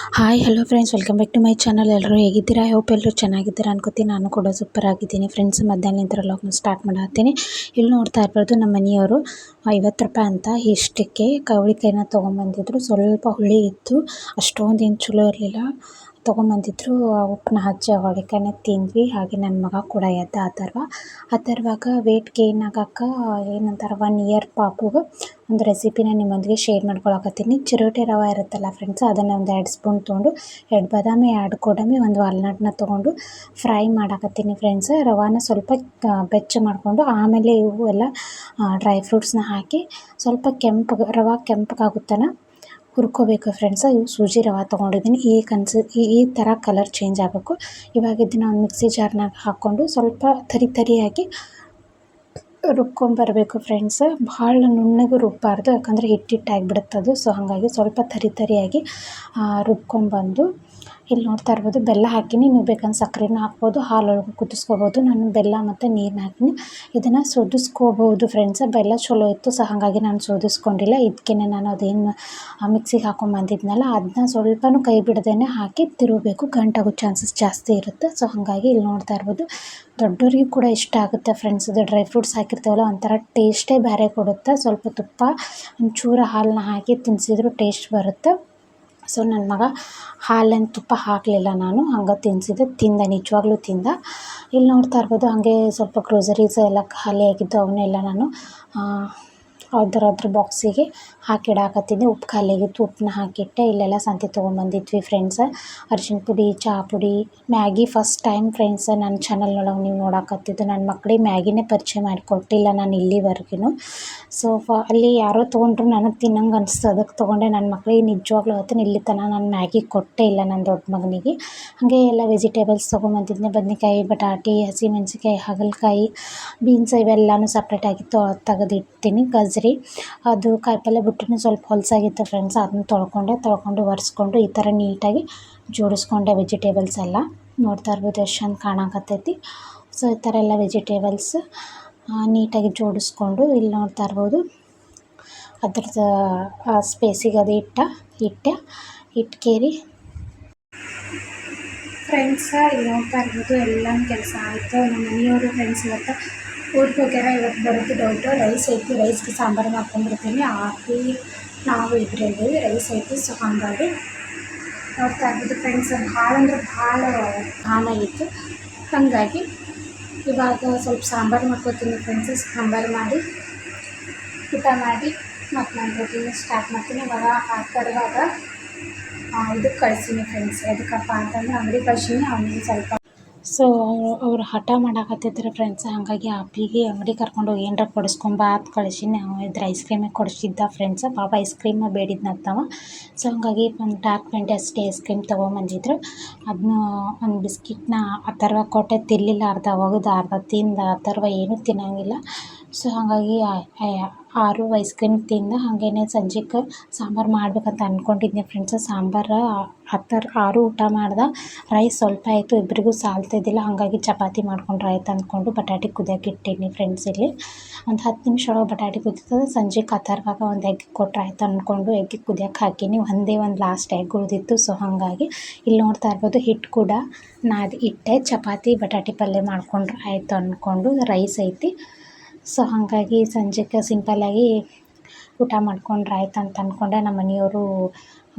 Hi hello friends, welcome back to my channel. ಎಲ್ಲರೂ ಹೇಗಿದ್ದೀರಾ? I hope ಎಲ್ಲರೂ ಚೆನ್ನಾಗಿದ್ದೀರಾ ಅನ್ಕೋತೀನಿ. ನಾನು ಕೂಡ ಸೂಪರ್ ಆಗಿದ್ದೀನಿ ಫ್ರೆಂಡ್ಸ್. ಮಧ್ಯಾಹ್ನದಿಂದ ಲಾಗ್ನ ಸ್ಟಾರ್ಟ್ ಮಾಡತ್ತೀನಿ. ಇಲ್ಲಿ ನೋಡ್ತಾ ಇರ್ಬೋದು, ನಮ್ಮ ಮನೆಯವರು 50 ರೂಪಾಯಿ ಅಂತ ಇಷ್ಟಕ್ಕೆ ಕವಳಿಕಾಯಿನ ತೊಗೊಂಬಂದಿದ್ರು. ಸ್ವಲ್ಪ ಹುಳಿ ಇತ್ತು, ಅಷ್ಟೊಂದು ಏನು ಚಲೋ ಇರಲಿಲ್ಲ. ತೊಗೊಂಬಂದಿದ್ರು, ಉಪ್ಪನ್ನ ಹಚ್ಚಿ ಅವಳಿಕಾಯಿನ ತಿಂದ್ವಿ. ಹಾಗೆ ನನ್ನ ಮಗ ಕೂಡ ಎದ್ದ. ಅಥರ್ವಾಗ ವೆಯ್ಟ್ ಗೇನ್ ಆಗಕ್ಕೆ ಏನಂತಾರೆ 1 ಇಯರ್ ಪಾಪುಗೆ ಒಂದು ರೆಸಿಪಿನ ನಿಮ್ಮೊಂದಿಗೆ ಶೇರ್ ಮಾಡ್ಕೊಳಕತ್ತೀನಿ. ಚಿರೋಟಿ ರವೆ ಇರುತ್ತಲ್ಲ ಫ್ರೆಂಡ್ಸ್, ಅದನ್ನು ಒಂದು 2 ಸ್ಪೂನ್ ತೊಗೊಂಡು 2 ಬಾದಾಮಿ, 2 ಗೋಡಂಬಿ, 1 ವಾಲ್ನಟ್ನ ತೊಗೊಂಡು ಫ್ರೈ ಮಾಡಾಕತ್ತೀನಿ ಫ್ರೆಂಡ್ಸ್. ರವಾನ ಸ್ವಲ್ಪ ಬೆಚ್ಚ ಮಾಡಿಕೊಂಡು ಆಮೇಲೆ ಇವು ಎಲ್ಲ ಡ್ರೈ ಫ್ರೂಟ್ಸ್ನ ಹಾಕಿ ಸ್ವಲ್ಪ ರವೆ ಕೆಂಪಗಾಗುತ್ತಾನ ಹುರ್ಕೋಬೇಕು ಫ್ರೆಂಡ್ಸ್. ಇವು ಸೂಜಿ ರವೆ ತೊಗೊಂಡಿದ್ದೀನಿ. ಈ ಥರ ಕಲರ್ ಚೇಂಜ್ ಆಗಬೇಕು. ಇವಾಗ ಇದನ್ನು ಒಂದು ಮಿಕ್ಸಿ ಜಾರ್ನಾಗ ಹಾಕ್ಕೊಂಡು ಸ್ವಲ್ಪ ತರಿಯಾಗಿ ರುಬ್ಕೊಂಬರಬೇಕು ಫ್ರೆಂಡ್ಸ್. ಭಾಳ ನುಣ್ಣಗೆ ರುಬ್ಬಾರ್ದು, ಯಾಕಂದರೆ ಹಿಟ್ಟಿಟ್ಟಾಗಿಬಿಡುತ್ತದು. ಸೊ ಹಾಗಾಗಿ ಸ್ವಲ್ಪ ತರಿಯಾಗಿ ರುಬ್ಕೊಂಬಂದು ಇಲ್ಲಿ ನೋಡ್ತಾ ಇರ್ಬೋದು, ಬೆಲ್ಲ ಹಾಕಿನಿ. ನೀವು ಬೇಕಂದ್ರೆ ಸಕ್ಕರೆನ ಹಾಕ್ಬೋದು, ಹಾಲೊಳಗೆ ಕುದಿಸ್ಕೋಬೋದು. ನಾನು ಬೆಲ್ಲ ಮತ್ತು ನೀರನ್ನ ಹಾಕಿನಿ. ಇದನ್ನು ಸೋದಿಸ್ಕೋಬೋದು ಫ್ರೆಂಡ್ಸ್. ಬೆಲ್ಲ ಚಲೋ ಇತ್ತು, ಸೊ ಹಾಗಾಗಿ ನಾನು ಸೋದಿಸ್ಕೊಂಡಿಲ್ಲ. ಇದಕ್ಕೆ ನಾನು ಅದೇನು ಮಿಕ್ಸಿಗೆ ಹಾಕೊಂಬಂದಿದ್ನಲ್ಲ, ಅದನ್ನ ಸ್ವಲ್ಪನೂ ಕೈ ಬಿಡದೇನೆ ಹಾಕಿ ತಿರುಗಬೇಕು. ಗಂಟಾಗೋ ಚಾನ್ಸಸ್ ಜಾಸ್ತಿ ಇರುತ್ತೆ. ಸೊ ಹಾಗಾಗಿ ಇಲ್ಲಿ ನೋಡ್ತಾ ಇರ್ಬೋದು, ದೊಡ್ಡವರಿಗೂ ಕೂಡ ಇಷ್ಟ ಆಗುತ್ತೆ ಫ್ರೆಂಡ್ಸ್. ಇದು ಡ್ರೈ ಫ್ರೂಟ್ಸ್ ಹಾಕಿರ್ತೀವಲ್ಲ, ಒಂಥರ ಟೇಸ್ಟೇ ಬೇರೆ ಕೊಡುತ್ತೆ. ಸ್ವಲ್ಪ ತುಪ್ಪ, ಒಂಚೂರು ಹಾಲನ್ನ ಹಾಕಿ ತಿನ್ನಿಸಿದ್ರು ಟೇಸ್ಟ್ ಬರುತ್ತೆ. ಸೊ ನನ್ನ ಮಗ ಹಾಲೇನು ತುಪ್ಪ ಹಾಕಲಿಲ್ಲ, ನಾನು ಹಂಗೆ ತಿಂದ, ನಿಜವಾಗ್ಲೂ ತಿಂದ. ಇಲ್ಲಿ ನೋಡ್ತಾ ಇರ್ಬೋದು, ಹಾಗೆ ಸ್ವಲ್ಪ ಗ್ರೋಸರೀಸ್ ಎಲ್ಲ ಖಾಲಿ ಆಗಿದ್ದು ಅವನ್ನೆಲ್ಲ ನಾನು ಅದ್ರ ಬಾಕ್ಸಿಗೆ ಹಾಕಿಡಾಕತ್ತಿದ್ದೆ. ಉಪ್ಪು ಖಾಲಿ ಆಗಿತ್ತು, ಉಪ್ಪನ್ನ ಹಾಕಿಟ್ಟೆ. ಇಲ್ಲೆಲ್ಲ ಸಂತೆ ತೊಗೊಂಬಂದಿದ್ವಿ ಫ್ರೆಂಡ್ಸ್. ಅರಿಶಿನ ಪುಡಿ, ಚಹಾ ಪುಡಿ, ಮ್ಯಾಗಿ. ಫಸ್ಟ್ ಟೈಮ್ ಫ್ರೆಂಡ್ಸ್ ನನ್ನ ಚಾನಲ್ನೊಳಗೆ ನೀವು ನೋಡಾಕತ್ತಿದ್ದು. ನನ್ನ ಮಕ್ಕಳಿಗೆ ಮ್ಯಾಗಿನೇ ಪರಿಚಯ ಮಾಡಿಕೊಟ್ಟಿಲ್ಲ ನಾನು ಇಲ್ಲಿವರೆಗೂ. ಸೊ ಅಲ್ಲಿ ಯಾರೋ ತೊಗೊಂಡ್ರು, ನನಗೆ ತಿನ್ನಂಗೆ ಅನಿಸ್ತು, ಅದಕ್ಕೆ ತೊಗೊಂಡೆ. ನನ್ನ ಮಕ್ಕಳಿಗೆ ನಿಜವಾಗ್ಲೂ ಅವತ್ತಿನ ಇಲ್ಲಿ ತನಕ ನಾನು ಮ್ಯಾಗಿ ಕೊಟ್ಟೇ ಇಲ್ಲ ನನ್ನ ದೊಡ್ಡ ಮಗನಿಗೆ. ಹಾಗೆ ಎಲ್ಲ ವೆಜಿಟೇಬಲ್ಸ್ ತೊಗೊಂಬಂದಿದ್ದೆ. ಬದ್ನೆಕಾಯಿ, ಬಟಾಟೆ, ಹಸಿಮೆಣ್ಸಿಕಾಯಿ, ಹಾಗಲಕಾಯಿ, ಬೀನ್ಸ್ ಇವೆಲ್ಲನೂ ಸಪ್ರೇಟಾಗಿ ತೆಗೆದಿಡ್ತೀನಿ. ಗಜ್ರಿ, ಅದು ಕಾಯಿಪಲ್ಯ ಬಿಟ್ಟು ಸ್ವಲ್ಪ ಹೊಲಸಾಗಿತ್ತು ಫ್ರೆಂಡ್ಸ್. ಅದನ್ನ ತೊಳ್ಕೊಂಡು ಒರೆಸ್ಕೊಂಡು ಈ ಥರ ನೀಟಾಗಿ ಜೋಡಿಸ್ಕೊಂಡೆ ವೆಜಿಟೇಬಲ್ಸ್ ಎಲ್ಲ. ನೋಡ್ತಾ ಇರ್ಬೋದು ಎಷ್ಟು ಚಂದ ಕಾಣಕತ್ತೈತಿ. ಸೊ ಈ ಥರ ಎಲ್ಲ ವೆಜಿಟೇಬಲ್ಸ್ ನೀಟಾಗಿ ಜೋಡಿಸ್ಕೊಂಡು ಇಲ್ಲಿ ನೋಡ್ತಾ ಇರ್ಬೋದು, ಅದ್ರದ್ದು ಸ್ಪೇಸಿಗೆ ಅದು ಇಟ್ಕೇರಿ ಫ್ರೆಂಡ್ಸ್. ಇಲ್ಲಿ ನೋಡ್ತಾ ಇರ್ಬೋದು, ಎಲ್ಲ ಕೆಲಸ ಆಯಿತು. ನಮ್ಮ ಮನೆಯವರು ಫ್ರೆಂಡ್ಸ್ ಇವತ್ತು ಊರಿಗೆ ಹೋಗ್ಯಾರ. ಇವತ್ತು ಬರೋದು ಡೌಟು. ರೈಸ್ ಐತಿ, ರೈಸ್ಗೆ ಸಾಂಬಾರು ಮಾಡ್ಕೊಂಡ್ಬಿಡ್ತೀನಿ. ಆಕಿ ನಾವು ಇಬ್ಬರೇ ಇದ್ದೀವಿ, ರೈಸ್ ಐತಿ. ಸೊ ಹಾಗಾಗಿ ನೋಡ್ತಾ ಇರ್ಬೋದು ಫ್ರೆಂಡ್ಸ್, ಭಾಳ ಅಂದ್ರೆ ಭಾಳ ಹಾಲಾಗಿತ್ತು. ಹಾಗಾಗಿ ಇವಾಗ ಸ್ವಲ್ಪ ಸಾಂಬಾರು ಮಾಡ್ಕೊತೀನಿ ಫ್ರೆಂಡ್ಸ್. ಸಾಂಬಾರು ಮಾಡಿ ಊಟ ಮಾಡಿ ಮತ್ತು ನಾನು ರೊಟ್ಟಿನ ಸ್ಟಾರ್ಟ್ ಮಾಡ್ತೀನಿ. ಇವಾಗ ತರುವಾಗ ಇದಕ್ಕೆ ಕಳಿಸೀನಿ ಫ್ರೆಂಡ್ಸ್. ಎದಕ್ಕಪ್ಪ ಅಂತಂದ್ರೆ ಅಂಗಡಿ ಕಳಿಸೀನಿ. ಅವನಿಗೆ ಸ್ವಲ್ಪ ಸೊ ಅವ್ರು ಹಠ ಮಾಡಾಕತ್ತಿದ್ರು ಫ್ರೆಂಡ್ಸ್. ಹಾಗಾಗಿ ಅಪ್ಪಿಗೆ ಅಂಗಡಿ ಕರ್ಕೊಂಡೋಗಿ ಏನರ ಕೊಡಿಸ್ಕೊಂಬ ಅಂತ ಕಳಿಸೀನಿ. ಇದ್ರ ಐಸ್ ಕ್ರೀಮೇ ಕೊಡಿಸಿದ್ದ ಫ್ರೆಂಡ್ಸ್. ಪಾಪ ಐಸ್ ಕ್ರೀಮ ಬೇಡಿದ್ನಂತವ. ಸೊ ಹಾಗಾಗಿ ಒಂದು ಡಾರ್ಕ್ ಫ್ಯಾಂಟಸಿ ಐಸ್ ಕ್ರೀಮ್ ತೊಗೊಂಬಂದಿದ್ರು. ಅದನ್ನ ಒಂದು ಬಿಸ್ಕಿಟ್ನ ಅಥರ್ವ ಕೊಟ್ಟೆ, ತಿನ್ನಲಿಲ್ಲ. ಅರ್ಧ ಒಗೆದು ಅರ್ಧ ತಿಂದ. ಅಥರ್ವ ಏನೂ ತಿನ್ನೋಂಗಿಲ್ಲ. ಸೊ ಹಾಗಾಗಿ 6 ಐಸ್ ಕ್ರೀಮ್ ತಿಂದ. ಹಾಗೇನೆ ಸಂಜೆಗೆ ಸಾಂಬಾರು ಮಾಡ್ಬೇಕಂತ ಅಂದ್ಕೊಂಡಿದ್ದೆ ಫ್ರೆಂಡ್ಸ್. ಸಾಂಬಾರು 6 ಊಟ ಮಾಡ್ದೆ. ರೈಸ್ ಸ್ವಲ್ಪ ಆಯಿತು, ಇಬ್ಬರಿಗೂ ಸಾಲ್ತಿದ್ದಿಲ್ಲ. ಹಾಗಾಗಿ ಚಪಾತಿ ಮಾಡ್ಕೊಂಡ್ರೆ ಆಯ್ತು ಅಂದ್ಕೊಂಡು ಬಟಾಟೆ ಕುದಿಯೋಕೆ ಇಟ್ಟೀನಿ ಫ್ರೆಂಡ್ಸ್. ಇಲ್ಲಿ ಒಂದು 10 ನಿಮಿಷ ಒಳಗೆ ಬಟಾಟೆ ಕುದೀತದೆ. ಸಂಜೆಗೆ ಅಥರ್ವಾಗ ಒಂದು ಎಗ್ ಕೊಟ್ಟರೆ ಆಯ್ತು ಅಂದ್ಕೊಂಡು ಎಗ್ಗೆ ಕುದಿಯೋಕೆ ಹಾಕೀನಿ. ಒಂದು ಲಾಸ್ಟ್ ಎಗ್ ಉಳಿದಿತ್ತು. ಸೊ ಹಾಗಾಗಿ ಇಲ್ಲಿ ನೋಡ್ತಾ ಇರ್ಬೋದು, ಹಿಟ್ಟು ಕೂಡ ನಾದಿ ಇಟ್ಟೆ. ಚಪಾತಿ ಬಟಾಟೆ ಪಲ್ಯ ಮಾಡ್ಕೊಂಡ್ರೆ ಆಯಿತು ಅಂದ್ಕೊಂಡು ರೈಸ್ ಐತಿ. ಸೊ ಹಾಗಾಗಿ ಸಂಜೆಗೆ ಸಿಂಪಲ್ಲಾಗಿ ಊಟ ಮಾಡ್ಕೊಂಡ್ರೆ ಆಯ್ತು ಅಂತ ಅಂದ್ಕೊಂಡೆ. ನಮ್ಮ ಮನೆಯವರು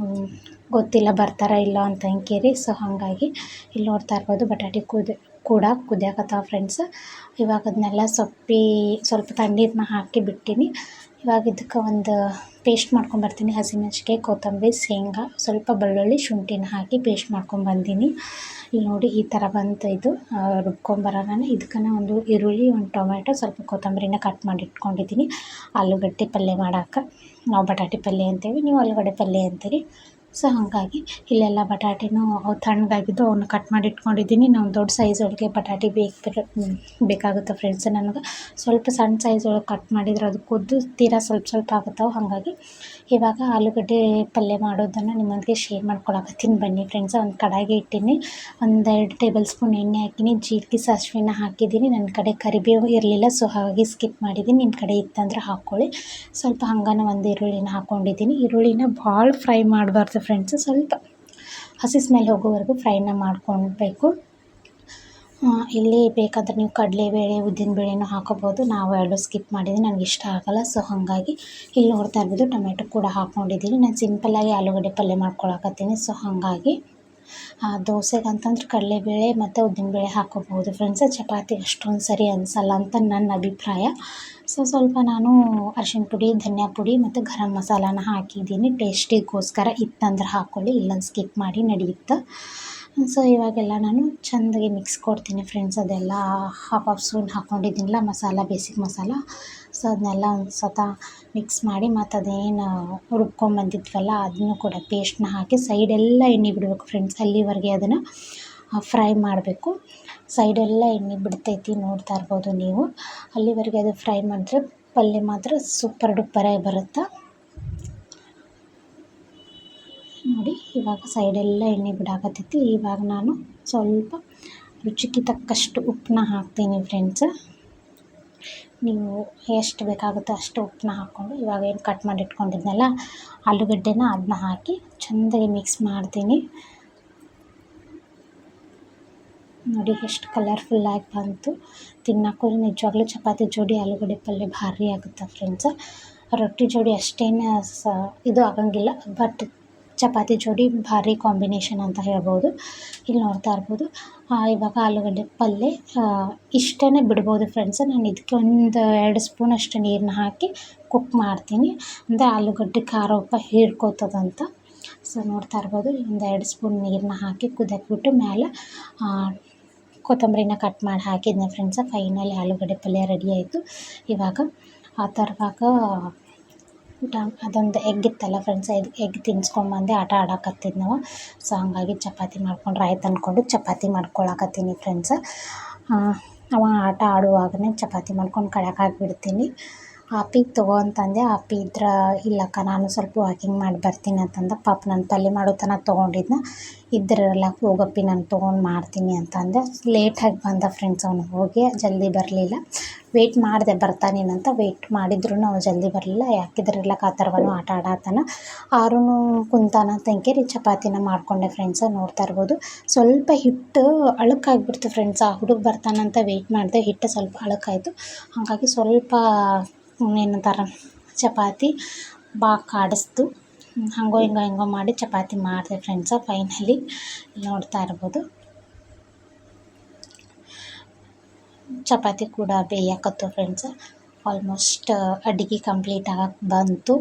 ಗೊತ್ತಿಲ್ಲ ಬರ್ತಾರ ಇಲ್ಲ ಅಂತ ಅಂಕೇರಿ. ಸೊ ಹಾಗಾಗಿ ಇಲ್ಲಿ ನೋಡ್ತಾ ಇರ್ಬೋದು, ಬಟಾಟೆ ಕುದಿಯಾಕತ್ತಾವ ಫ್ರೆಂಡ್ಸ್. ಇವಾಗ ಅದನ್ನೆಲ್ಲ ಸ್ವಲ್ಪ ತಣ್ಣೀರನ್ನ ಹಾಕಿ ಬಿಟ್ಟೀನಿ. ಇವಾಗ ಇದಕ್ಕೆ ಒಂದು ಪೇಸ್ಟ್ ಮಾಡ್ಕೊಂಬರ್ತೀನಿ. ಹಸಿಮೆಣ್ಸಿಕಾಯಿ, ಕೊತ್ತಂಬರಿ, ಶೇಂಗಾ, ಸ್ವಲ್ಪ ಬೆಳ್ಳುಳ್ಳಿ, ಶುಂಠಿನ ಹಾಕಿ ಪೇಸ್ಟ್ ಮಾಡ್ಕೊಂಬಂದೀನಿ. ಇಲ್ಲಿ ನೋಡಿ ಈ ಥರ ಬಂತು. ಇದು ರುಬ್ಕೊಂಬರೋಣ. ಇದಕ್ಕೆ ಒಂದು ಈರುಳ್ಳಿ, ಒಂದು ಟೊಮೆಟೊ, ಸ್ವಲ್ಪ ಕೊತ್ತಂಬರಿನ ಕಟ್ ಮಾಡಿ ಇಟ್ಕೊಂಡಿದ್ದೀನಿ. ಆಲೂಗಡ್ಡೆ ಪಲ್ಯ ಮಾಡೋಕೆ. ನಾವು ಬಟಾಟೆ ಪಲ್ಯ ಅಂತೀವಿ, ನೀವು ಆಲೂಗಡ್ಡೆ ಪಲ್ಯ ಅಂತೀರಿ. ಸೊ ಹಾಗಾಗಿ ಇಲ್ಲೆಲ್ಲ ಬಟಾಟೆನೂ ತಣ್ಣಗಾಗಿದ್ದು ಅವನ್ನ ಕಟ್ ಮಾಡಿ ಇಟ್ಕೊಂಡಿದ್ದೀನಿ. ನಾವು ದೊಡ್ಡ ಸೈಜ್ ಒಳಗೆ ಬಟಾಟೆ ಬೇಕಾಗುತ್ತೆ ಫ್ರೆಂಡ್ಸ್. ನನಗೆ ಸ್ವಲ್ಪ ಸಣ್ಣ ಸೈಜ್ ಒಳಗೆ ಕಟ್ ಮಾಡಿದ್ರೆ ಅದು ಕುದ್ದು ತೀರಾ ಸ್ವಲ್ಪ ಆಗುತ್ತವೆ. ಹಾಗಾಗಿ ಇವಾಗ ಆಲೂಗಡ್ಡೆ ಪಲ್ಯ ಮಾಡೋದನ್ನು ನಿಮ್ಮೊಂದಿಗೆ ಶೇರ್ ಮಾಡ್ಕೊಳಕತ್ತೀನಿ ಬನ್ನಿ ಫ್ರೆಂಡ್ಸ್. ಒಂದು ಕಡಾಯಿಗೆ ಇಟ್ಟೀನಿ. 1-2 ಟೇಬಲ್ ಸ್ಪೂನ್ ಎಣ್ಣೆ ಹಾಕಿನಿ. ಜೀರಿಗೆ, ಸಾಸಿವೆನ ಹಾಕಿದ್ದೀನಿ. ನನ್ನ ಕಡೆ ಕರಿಬೇವು ಇರಲಿಲ್ಲ, ಸೊ ಹಾಗಾಗಿ ಸ್ಕಿಪ್ ಮಾಡಿದ್ದೀನಿ. ನಿಮ್ಮ ಕಡೆ ಇತ್ತಂದ್ರೆ ಹಾಕ್ಕೊಳ್ಳಿ. ಸ್ವಲ್ಪ ಹಂಗನ ಒಂದು ಈರುಳ್ಳಿನ ಹಾಕ್ಕೊಂಡಿದ್ದೀನಿ. ಈರುಳ್ಳಿನ ಭಾಳ ಫ್ರೈ ಮಾಡಬಾರ್ದು ಫ್ರೆಂಡ್ಸ್. ಸ್ವಲ್ಪ ಹಸಿ ಸ್ಮೆಲ್ ಹೋಗೋವರೆಗೂ ಫ್ರೈನ ಮಾಡ್ಕೊಳ್ಬೇಕು. ಇಲ್ಲಿ ಬೇಕಾದರೆ ನೀವು ಕಡಲೆಬೇಳೆ ಉದ್ದಿನಬೇಳೆನೂ ಹಾಕೋಬೋದು. ನಾವು ಎರಡು ಸ್ಕಿಪ್ ಮಾಡಿದ್ದೀನಿ, ನನಗೆ ಇಷ್ಟ ಆಗೋಲ್ಲ. ಸೊ ಹಾಗಾಗಿ ಇಲ್ಲಿ ನೋಡ್ತಾ ಇರ್ಬೋದು ಟೊಮೆಟೊ ಕೂಡ ಹಾಕ್ಕೊಂಡಿದ್ದೀನಿ. ನಾನು ಸಿಂಪಲ್ಲಾಗಿ ಆಲೂಗಡ್ಡೆ ಪಲ್ಯ ಮಾಡ್ಕೊಳಕತ್ತೀನಿ. ಸೊ ಹಾಗಾಗಿ ದೋಸೆಗಂತಂದ್ರೆ ಕಡಲೆಬೇಳೆ ಮತ್ತು ಉದ್ದಿನಬೇಳೆ ಹಾಕೋಬೋದು ಫ್ರೆಂಡ್ಸ್. ಚಪಾತಿಗೆ ಅಷ್ಟೊಂದು ಸರಿ ಅನಿಸಲ್ಲ ಅಂತ ನನ್ನ ಅಭಿಪ್ರಾಯ. ಸೊ ಸ್ವಲ್ಪ ನಾನು ಅರಿಶಿಣ ಪುಡಿ, ಧನಿಯಾ ಪುಡಿ ಮತ್ತು ಗರಂ ಮಸಾಲಾನ ಹಾಕಿದ್ದೀನಿ. ಟೇಸ್ಟಿಗೋಸ್ಕರ ಇತ್ತಂದ್ರೆ ಹಾಕ್ಕೊಳ್ಳಿ, ಇಲ್ಲಂದ್ರೆ ಸ್ಕಿಪ್ ಮಾಡಿ ನಡೆಯುತ್ತೆ. ಸೊ ಇವಾಗೆಲ್ಲ ನಾನು ಚೆಂದಾಗಿ ಮಿಕ್ಸ್ ಕೊಡ್ತೀನಿ ಫ್ರೆಂಡ್ಸ್. ಅದೆಲ್ಲ ಹಾಫ್ ಸ್ಪೂನ್ ಹಾಕ್ಕೊಂಡಿದ್ದೀನಲ್ಲ ಮಸಾಲ, ಬೇಸಿಕ್ ಮಸಾಲ. ಸೊ ಅದನ್ನೆಲ್ಲ ಒಂದು ಸತ ಮಿಕ್ಸ್ ಮಾಡಿ ಮತ್ತು ಅದೇನು ರುಬ್ಕೊಂಬಂದಿದ್ವಲ್ಲ ಅದನ್ನು ಕೂಡ ಪೇಸ್ಟ್ನ ಹಾಕಿ ಸೈಡೆಲ್ಲ ಎಣ್ಣೆ ಬಿಡಬೇಕು ಫ್ರೆಂಡ್ಸ್. ಅಲ್ಲಿವರೆಗೆ ಅದನ್ನು ಫ್ರೈ ಮಾಡಬೇಕು. ಸೈಡೆಲ್ಲ ಎಣ್ಣೆ ಬಿಡ್ತೈತಿ, ನೋಡ್ತಾ ಇರ್ಬೋದು ನೀವು. ಅಲ್ಲಿವರೆಗೆ ಅದು ಫ್ರೈ ಮಾಡಿದ್ರೆ ಪಲ್ಯ ಮಾತ್ರ ಸೂಪರ್ ಡೂಪರಾಗಿ ಬರುತ್ತೆ ನೋಡಿ. ಇವಾಗ ಸೈಡೆಲ್ಲ ಎಣ್ಣೆ ಬಿಡಾಕತ್ತೈತಿ. ಇವಾಗ ನಾನು ಸ್ವಲ್ಪ ರುಚಿಗೆ ತಕ್ಕಷ್ಟು ಉಪ್ಪನ್ನ ಹಾಕ್ತೀನಿ ಫ್ರೆಂಡ್ಸ್. ನೀವು ಎಷ್ಟು ಬೇಕಾಗುತ್ತೋ ಅಷ್ಟು ಉಪ್ಪನ್ನ ಹಾಕ್ಕೊಂಡು ಇವಾಗ ಏನು ಕಟ್ ಮಾಡಿ ಇಟ್ಕೊಂಡಿದ್ನಲ್ಲ ಆಲೂಗಡ್ಡೆನ ಅದನ್ನ ಹಾಕಿ ಚೆಂದಾಗಿ ಮಿಕ್ಸ್ ಮಾಡ್ತೀನಿ ನೋಡಿ. ಎಷ್ಟು ಕಲರ್ಫುಲ್ಲಾಗಿ ಬಂತು. ತಿನ್ನೋಕ್ಕೂ ನಿಜವಾಗ್ಲೂ ಚಪಾತಿ ಜೋಡಿ ಆಲೂಗಡ್ಡೆ ಪಲ್ಯ ಭಾರಿ ಆಗುತ್ತೆ ಫ್ರೆಂಡ್ಸ್. ರೊಟ್ಟಿ ಜೋಡಿ ಅಷ್ಟೇನು ಇದು ಆಗಂಗಿಲ್ಲ, ಬಟ್ ಚಪಾತಿ ಜೋಡಿ ಭಾರಿ ಕಾಂಬಿನೇಷನ್ ಅಂತ ಹೇಳ್ಬೋದು. ಇಲ್ಲಿ ನೋಡ್ತಾ ಇರ್ಬೋದು ಇವಾಗ ಆಲೂಗಡ್ಡೆ ಪಲ್ಯ ಇಷ್ಟೇ ಬಿಡ್ಬೋದು ಫ್ರೆಂಡ್ಸ್. ನಾನು ಇದಕ್ಕೆ ಒಂದು 2 ಸ್ಪೂನ್ ಅಷ್ಟು ನೀರನ್ನ ಹಾಕಿ ಕುಕ್ ಮಾಡ್ತೀನಿ, ಅಂದರೆ ಆಲೂಗಡ್ಡೆ ಖಾರ ಉಪ್ಪು ಹೀರ್ಕೋತದಂತ. ಸೊ ನೋಡ್ತಾ ಇರ್ಬೋದು ಒಂದು 2 ಸ್ಪೂನ್ ನೀರನ್ನ ಹಾಕಿ ಕುದಿಯಕ್ಬಿಟ್ಟು ಮೇಲೆ ಕೊತ್ತಂಬರಿನ ಕಟ್ ಮಾಡಿ ಹಾಕಿದ್ದೆ ಫ್ರೆಂಡ್ಸ. ಫೈನಲಿ ಆಲೂಗಡ್ಡೆ ಪಲ್ಯ ರೆಡಿ ಆಯಿತು. ಇವಾಗ ಆ ತರುವಾಗ ಅದೊಂದು ಎಗ್ ಇತ್ತಲ್ಲ ಫ್ರೆಂಡ್ಸ್, ಎಗ್ ತಿನ್ಸ್ಕೊಂಬಂದೆ ಆಟ ಆಡಕತ್ತಿದ್ದು ನಾವು. ಸೊ ಹಂಗಾಗಿ ಚಪಾತಿ ಮಾಡ್ಕೊಂಡ್ರೆ ಆಯ್ತು ಅಂದ್ಕೊಂಡು ಚಪಾತಿ ಮಾಡ್ಕೊಳಕತ್ತೀನಿ ಫ್ರೆಂಡ್ಸ್. ಅವ ಆಟ ಆಡುವಾಗಲೇ ಚಪಾತಿ ಮಾಡ್ಕೊಂಡು ಕಳ್ಯಕ್ಕೆ ಹಾಕಿಬಿಡ್ತೀನಿ. ಆಪಿಗೆ ತಗೋ ಅಂತಂದೆ. ಆಪಿ ಇದ್ರೆ ಇಲ್ಲಕ್ಕ ನಾನು ಸ್ವಲ್ಪ ವಾಕಿಂಗ್ ಮಾಡಿ ಬರ್ತೀನಿ ಅಂತಂದ. ಪಾಪ ನಾನು ಪಲ್ಯ ಮಾಡೋ ತನಕ ತೊಗೊಂಡಿದ್ನ, ಇದ್ರಲ್ಲ ಹೋಗಪ್ಪಿ ನಾನು ತೊಗೊಂಡು ಮಾಡ್ತೀನಿ ಅಂತಂದೆ. ಲೇಟಾಗಿ ಬಂದ ಫ್ರೆಂಡ್ಸ್, ಅವನು ಹೋಗಿ ಜಲ್ದಿ ಬರಲಿಲ್ಲ. ವೆಯ್ಟ್ ಮಾಡಿದೆ ಬರ್ತಾನೇನಂತ, ವೆಯ್ಟ್ ಮಾಡಿದ್ರು ಅವ್ನು ಜಲ್ದಿ ಬರಲಿಲ್ಲ. ಯಾಕಿದ್ರೆಲ್ಲ ಕಾತರವನು ಆಟ ಆಡತ್ತಾನ. ಆರೂ ಕುಂತಾನ ತಂಕೇರಿ ಚಪಾತಿನ ಮಾಡಿಕೊಂಡೆ ಫ್ರೆಂಡ್ಸ. ನೋಡ್ತಾ ಇರ್ಬೋದು ಸ್ವಲ್ಪ ಹಿಟ್ಟು ಅಳುಕಾಗಿಬಿಡ್ತು ಫ್ರೆಂಡ್ಸ್. ಆ ಹುಡುಗ ಬರ್ತಾನಂತ ವೆಯ್ಟ್ ಮಾಡಿದೆ, ಹಿಟ್ಟು ಸ್ವಲ್ಪ ಅಳುಕಾಯಿತು. ಹಾಗಾಗಿ ಸ್ವಲ್ಪ ಏನಂತಾರೆ ಚಪಾತಿ ಕಾಡಿಸ್ತು. ಹಂಗೋ ಹಿಂಗೋ ಮಾಡಿ ಚಪಾತಿ ಮಾಡಿದೆ ಫ್ರೆಂಡ್ಸ. ಫೈನಲಿ ನೋಡ್ತಾ ಇರ್ಬೋದು ಚಪಾತಿ ಕೂಡ ಬೇಯಕತ್ತು ಫ್ರೆಂಡ್ಸ್. ಆಲ್ಮೋಸ್ಟ್ ಅಡುಗೆ ಕಂಪ್ಲೀಟ್ ಆಗಕ್ಕೆ ಬಂತು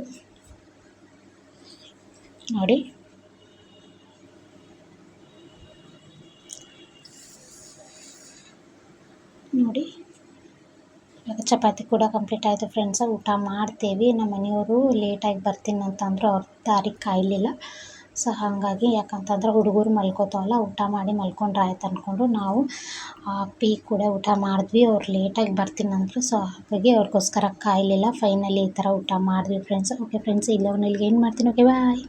ನೋಡಿ. ಇವಾಗ ಚಪಾತಿ ಕೂಡ ಕಂಪ್ಲೀಟ್ ಆಯಿತು ಫ್ರೆಂಡ್ಸ. ಊಟ ಮಾಡ್ತೇವೆ. ನಮ್ಮ ಮನೆಯವರು ಲೇಟಾಗಿ ಬರ್ತೀನಿ ಅಂತಂದರು, ಅವ್ರ ದಾರಿಗೆ ಕಾಯಲಿಲ್ಲ. ಸೊ ಹಾಗಾಗಿ ಯಾಕಂತಂದ್ರೆ ಹುಡುಗರು ಮಲ್ಕೋತಾವಲ್ಲ, ಊಟ ಮಾಡಿ ಮಲ್ಕೊಂಡ್ರೆ ಆಯ್ತು ಅಂದ್ಕೊಂಡು ನಾವು ಕೂಡ ಊಟ ಮಾಡಿದ್ವಿ. ಅವ್ರು ಲೇಟಾಗಿ ಬರ್ತೀನಿ ಅಂದರು. ಸೊ ಹಾಗಾಗಿ ಅವ್ರಿಗೋಸ್ಕರ ಕಾಯಲಿಲ್ಲ. ಫೈನಲಿ ಈ ಥರ ಊಟ ಮಾಡಿದ್ವಿ ಫ್ರೆಂಡ್ಸ್. ಓಕೆ ಫ್ರೆಂಡ್ಸ್, ಇಲ್ಲಿಗೆ ಏನು ಮಾಡ್ತೀನಿ. ಓಕೆ ಬಾಯ್.